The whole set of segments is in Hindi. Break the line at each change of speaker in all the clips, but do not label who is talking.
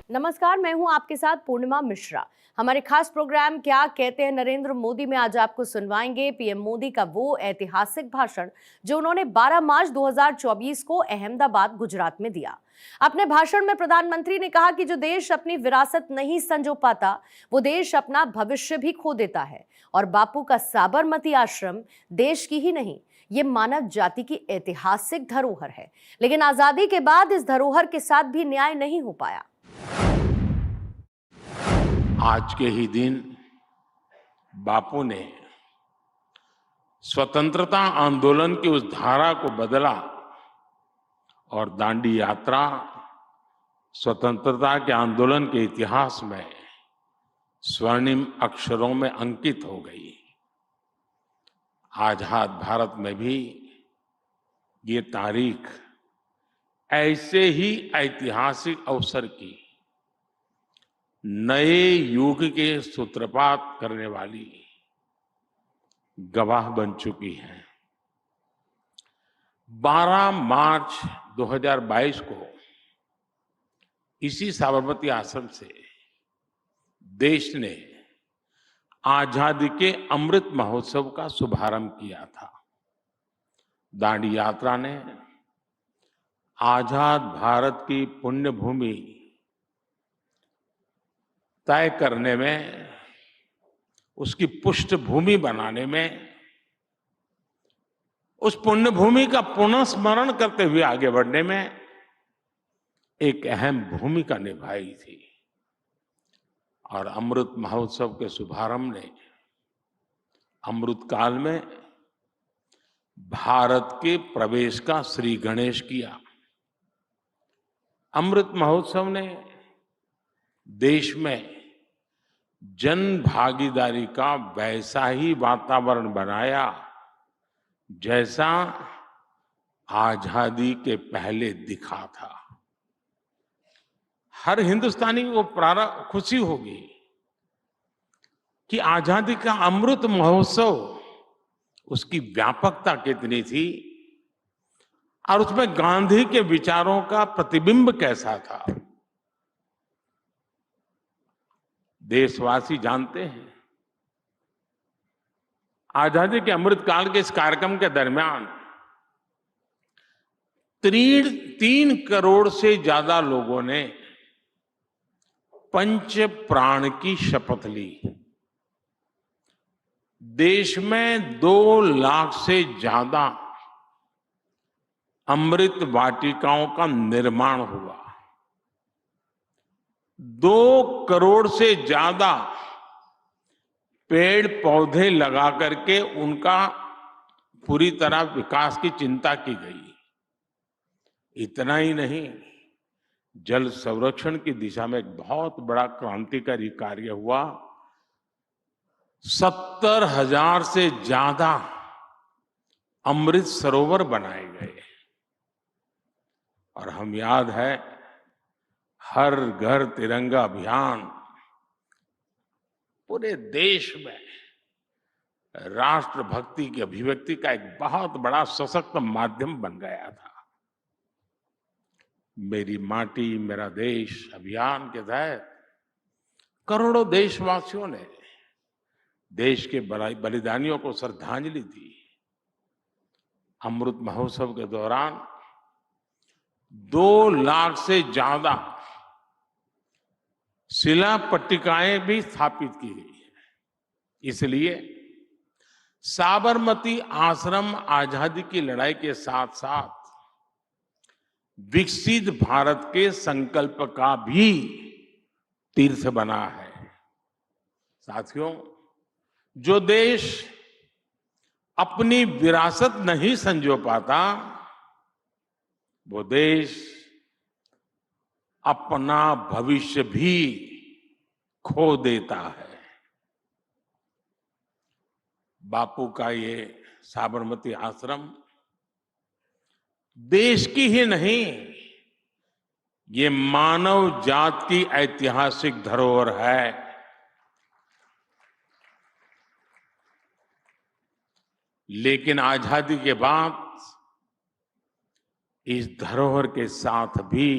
नमस्कार, मैं हूं आपके साथ पूर्णिमा मिश्रा। हमारे खास प्रोग्राम क्या कहते हैं नरेंद्र मोदी में आज आपको सुनवाएंगे पीएम मोदी का वो ऐतिहासिक भाषण जो उन्होंने 12 मार्च 2024 को अहमदाबाद, गुजरात में दिया। अपने भाषण में प्रधानमंत्री ने कहा कि जो देश अपनी विरासत नहीं संजो पाता, वो देश अपना भविष्य भी खो देता है। और बापू का साबरमती आश्रम देश की ही नहीं, ये मानव जाति की ऐतिहासिक धरोहर है। लेकिन आजादी के बाद इस धरोहर के साथ भी न्याय नहीं हो पाया।
आज के ही दिन बापू ने स्वतंत्रता आंदोलन की उस धारा को बदला और दांडी यात्रा स्वतंत्रता के आंदोलन के इतिहास में स्वर्णिम अक्षरों में अंकित हो गई। आजाद भारत में भी ये तारीख ऐसे ही ऐतिहासिक अवसर की नए युग के सूत्रपात करने वाली गवाह बन चुकी है। 12 मार्च 2022 को इसी साबरमती आश्रम से देश ने आजादी के अमृत महोत्सव का शुभारंभ किया था। दांडी यात्रा ने आजाद भारत की पुण्य भूमि तय करने में, उसकी पृष्ठभूमि बनाने में, उस पुण्य भूमि का पुनः स्मरण करते हुए आगे बढ़ने में एक अहम भूमिका निभाई थी। और अमृत महोत्सव के शुभारंभ ने अमृत काल में भारत के प्रवेश का श्री गणेश किया। अमृत महोत्सव ने देश में जन भागीदारी का वैसा ही वातावरण बनाया जैसा आजादी के पहले दिखा था। हर हिंदुस्तानी को खुशी होगी कि आजादी का अमृत महोत्सव, उसकी व्यापकता कितनी थी और उसमें गांधी के विचारों का प्रतिबिंब कैसा था। देशवासी जानते हैं, आजादी के अमृत काल के इस कार्यक्रम के दरमियान 3 करोड़ से ज्यादा लोगों ने पंच प्राण की शपथ ली। देश में 2 लाख से ज्यादा अमृत वाटिकाओं का निर्माण हुआ। 2 करोड़ से ज्यादा पेड़ पौधे लगा करके उनका पूरी तरह विकास की चिंता की गई। इतना ही नहीं, जल संरक्षण की दिशा में एक बहुत बड़ा क्रांतिकारी कार्य हुआ। 70,000 से ज्यादा अमृत सरोवर बनाए गए। और हम याद है, हर घर तिरंगा अभियान पूरे देश में राष्ट्रभक्ति की अभिव्यक्ति का एक बहुत बड़ा सशक्त माध्यम बन गया था। मेरी माटी मेरा देश अभियान के तहत करोड़ों देशवासियों ने देश के बलिदानियों को श्रद्धांजलि दी। अमृत महोत्सव के दौरान 2 लाख से ज्यादा शिला पट्टिकाएं भी स्थापित की गई है। इसलिए साबरमती आश्रम आजादी की लड़ाई के साथ साथ विकसित भारत के संकल्प का भी तीर्थ बना है। साथियों, जो देश अपनी विरासत नहीं संजो पाता, वो देश अपना भविष्य भी खो देता है। बापू का ये साबरमती आश्रम देश की ही नहीं, ये मानव जात की ऐतिहासिक धरोहर है। लेकिन आजादी के बाद इस धरोहर के साथ भी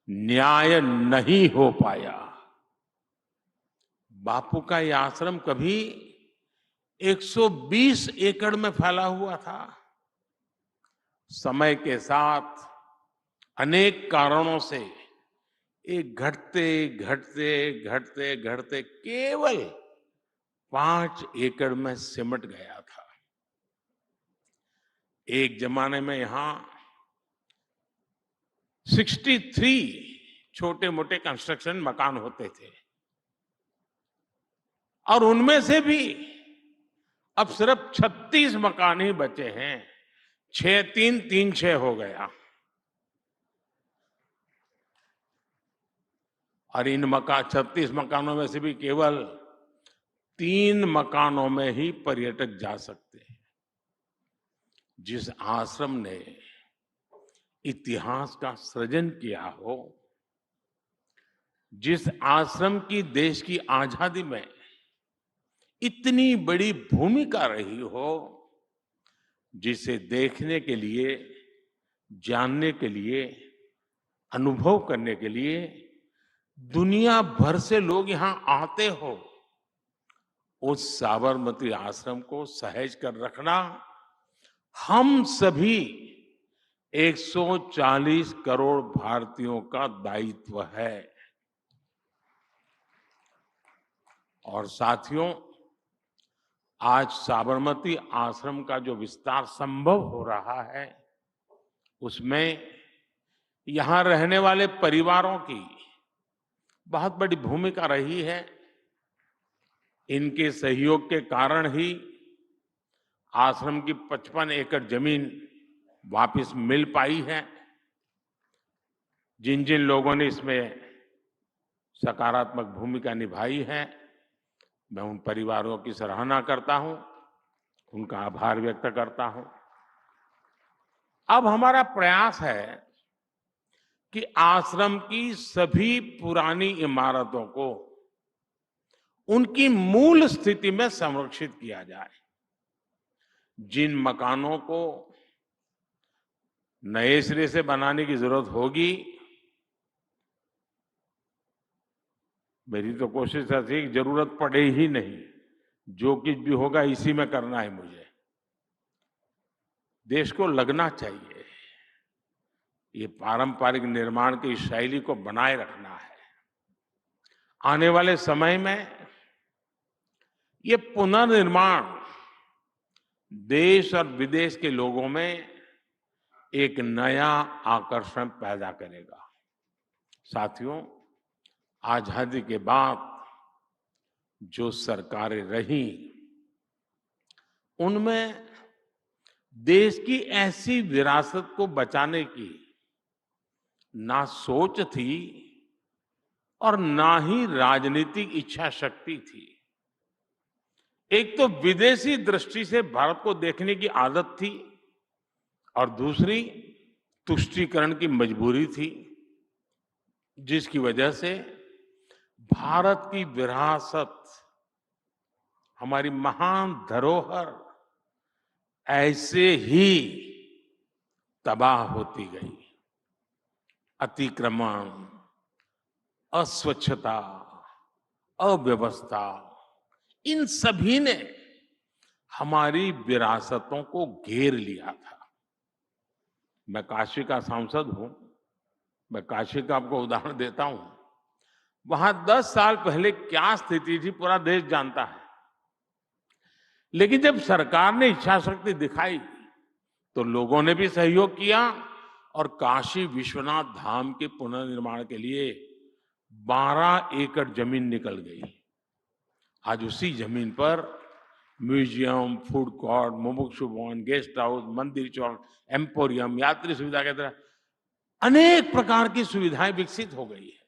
न्याय नहीं हो पाया। बापू का यह आश्रम कभी 120 एकड़ में फैला हुआ था। समय के साथ अनेक कारणों से एक घटते घटते घटते घटते केवल 5 एकड़ में सिमट गया था। एक जमाने में यहां 63 छोटे मोटे कंस्ट्रक्शन मकान होते थे और उनमें से भी अब सिर्फ 36 मकान ही बचे हैं। 6-3-3-6 हो गया। और इन 36 मकानों में से भी केवल 3 मकानों में ही पर्यटक जा सकते हैं। जिस आश्रम ने इतिहास का सृजन किया हो, जिस आश्रम की देश की आजादी में इतनी बड़ी भूमिका रही हो, जिसे देखने के लिए, जानने के लिए, अनुभव करने के लिए दुनिया भर से लोग यहां आते हो, उस साबरमती आश्रम को सहेज कर रखना हम सभी 140 करोड़ भारतीयों का दायित्व है। और साथियों, आज साबरमती आश्रम का जो विस्तार संभव हो रहा है, उसमें यहां रहने वाले परिवारों की बहुत बड़ी भूमिका रही है। इनके सहयोग के कारण ही आश्रम की 55 एकड़ जमीन वापस मिल पाई है। जिन जिन लोगों ने इसमें सकारात्मक भूमिका निभाई है, मैं उन परिवारों की सराहना करता हूं, उनका आभार व्यक्त करता हूं। अब हमारा प्रयास है कि आश्रम की सभी पुरानी इमारतों को उनकी मूल स्थिति में संरक्षित किया जाए। जिन मकानों को नए सिरे से बनाने की जरूरत होगी, मेरी तो कोशिश ऐसी कि जरूरत पड़े ही नहीं, जो कुछ भी होगा इसी में करना है मुझे। देश को लगना चाहिए, ये पारंपरिक निर्माण की शैली को बनाए रखना है। आने वाले समय में ये पुनर्निर्माण देश और विदेश के लोगों में एक नया आकर्षण पैदा करेगा। साथियों, आजादी के बाद जो सरकारें रही, उनमें देश की ऐसी विरासत को बचाने की ना सोच थी और ना ही राजनीतिक इच्छा शक्ति थी। एक तो विदेशी दृष्टि से भारत को देखने की आदत थी और दूसरी तुष्टीकरण की मजबूरी थी, जिसकी वजह से भारत की विरासत, हमारी महान धरोहर ऐसे ही तबाह होती गई। अतिक्रमण, अस्वच्छता, अव्यवस्था, इन सभी ने हमारी विरासतों को घेर लिया था। मैं काशी का सांसद हूं, मैं काशी का आपको उदाहरण देता हूं। वहां 10 साल पहले क्या स्थिति थी पूरा देश जानता है। लेकिन जब सरकार ने इच्छा शक्ति दिखाई तो लोगों ने भी सहयोग किया और काशी विश्वनाथ धाम के पुनर्निर्माण के लिए 12 एकड़ जमीन निकल गई। आज उसी जमीन पर म्यूजियम, फूड कोर्ट, मुमुक्षु भवन, गेस्ट हाउस, मंदिर चौक, एम्पोरियम, यात्री सुविधा के तरह अनेक प्रकार की सुविधाएं विकसित हो गई है।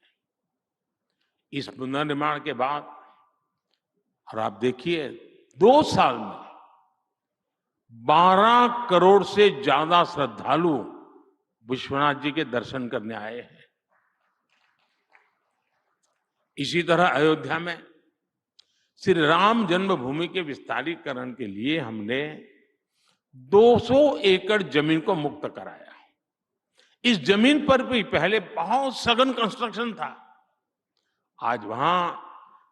इस पुनर्निर्माण के बाद, और आप देखिए 2 साल में 12 करोड़ से ज्यादा श्रद्धालु विश्वनाथ जी के दर्शन करने आए हैं। इसी तरह अयोध्या में श्री राम जन्मभूमि के विस्तारीकरण के लिए हमने 200 एकड़ जमीन को मुक्त कराया। इस जमीन पर भी पहले बहुत सघन कंस्ट्रक्शन था। आज वहां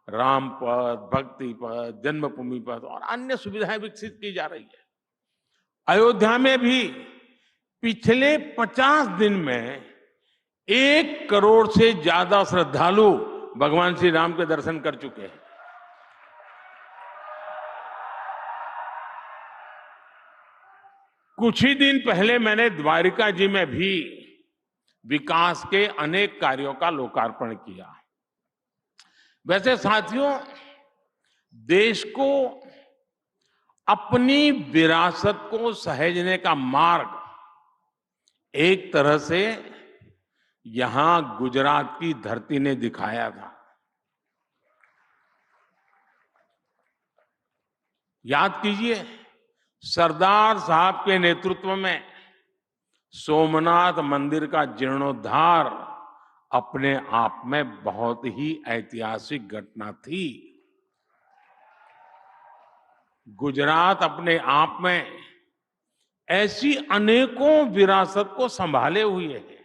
राम पथ, भक्ति पथ, जन्मभूमि पथ और अन्य सुविधाएं विकसित की जा रही है। अयोध्या में भी पिछले 50 दिन में 1 करोड़ से ज्यादा श्रद्धालु भगवान श्री राम के दर्शन कर चुके हैं। कुछ ही दिन पहले मैंने द्वारिका जी में भी विकास के अनेक कार्यों का लोकार्पण किया। वैसे साथियों, देश को अपनी विरासत को सहेजने का मार्ग एक तरह से यहां गुजरात की धरती ने दिखाया था। याद कीजिए, सरदार साहब के नेतृत्व में सोमनाथ मंदिर का जीर्णोद्धार अपने आप में बहुत ही ऐतिहासिक घटना थी। गुजरात अपने आप में ऐसी अनेकों विरासत को संभाले हुए है।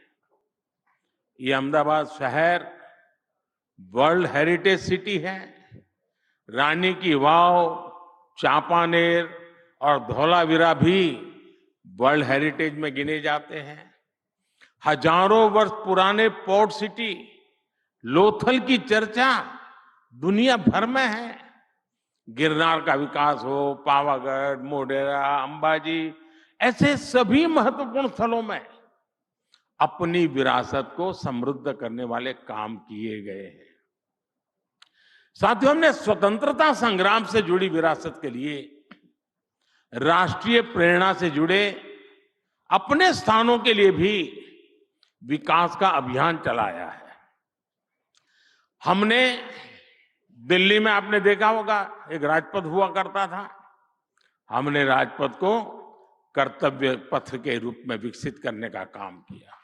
ये अहमदाबाद शहर वर्ल्ड हेरिटेज सिटी है। रानी की वाव, चांपानेर और धौलावीरा भी वर्ल्ड हेरिटेज में गिने जाते हैं। हजारों वर्ष पुराने पोर्ट सिटी लोथल की चर्चा दुनिया भर में है। गिरनार का विकास हो, पावागढ़, मोढेरा, अंबाजी, ऐसे सभी महत्वपूर्ण स्थलों में अपनी विरासत को समृद्ध करने वाले काम किए गए हैं। साथियों, हमने स्वतंत्रता संग्राम से जुड़ी विरासत के लिए राष्ट्रीय प्रेरणा से जुड़े अपने स्थानों के लिए भी विकास का अभियान चलाया है। हमने दिल्ली में, आपने देखा होगा, एक राजपथ हुआ करता था। हमने राजपथ को कर्तव्य पथ के रूप में विकसित करने का काम किया।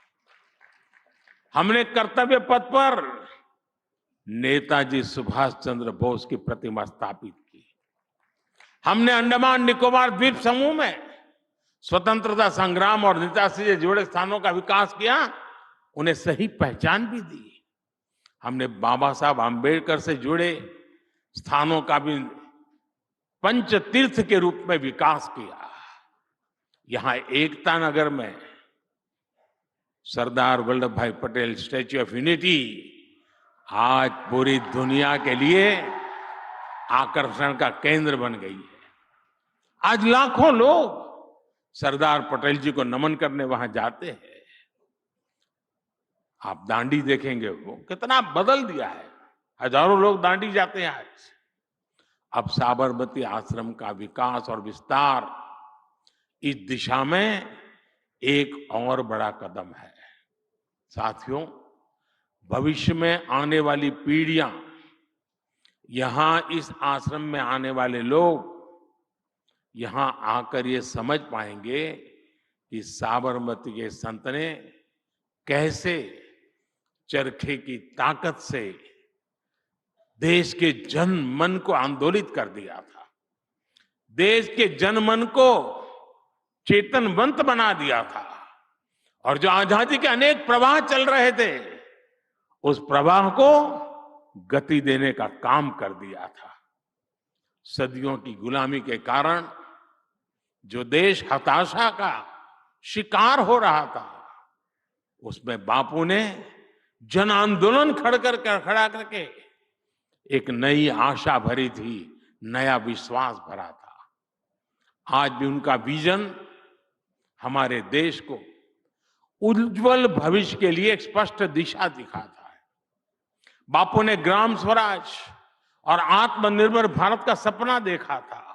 हमने कर्तव्य पथ पर नेताजी सुभाष चंद्र बोस की प्रतिमा स्थापित की। हमने अंडमान निकोबार द्वीप समूह में स्वतंत्रता संग्राम और नेताजी से जुड़े स्थानों का विकास किया, उन्हें सही पहचान भी दी। हमने बाबा साहब आम्बेडकर से जुड़े स्थानों का भी पंच तीर्थ के रूप में विकास किया। यहां एकता नगर में सरदार वल्लभ भाई पटेल स्टैच्यू ऑफ यूनिटी आज पूरी दुनिया के लिए आकर्षण का केंद्र बन गई है। आज लाखों लोग सरदार पटेल जी को नमन करने वहां जाते हैं। आप दांडी देखेंगे, वो कितना बदल दिया है। हजारों लोग दांडी जाते हैं आज। अब साबरमती आश्रम का विकास और विस्तार इस दिशा में एक और बड़ा कदम है। साथियों, भविष्य में आने वाली पीढ़ियां, यहां इस आश्रम में आने वाले लोग यहां आकर ये समझ पाएंगे कि साबरमती के संत ने कैसे चरखे की ताकत से देश के जन मन को आंदोलित कर दिया था, देश के जन मन को चेतनवंत बना दिया था, और जो आजादी के अनेक प्रवाह चल रहे थे, उस प्रवाह को गति देने का काम कर दिया था। सदियों की गुलामी के कारण जो देश हताशा का शिकार हो रहा था, उसमें बापू ने जन आंदोलन खड़ा करके एक नई आशा भरी थी, नया विश्वास भरा था। आज भी उनका विजन हमारे देश को उज्जवल भविष्य के लिए एक स्पष्ट दिशा दिखाता है। बापू ने ग्राम स्वराज और आत्मनिर्भर भारत का सपना देखा था।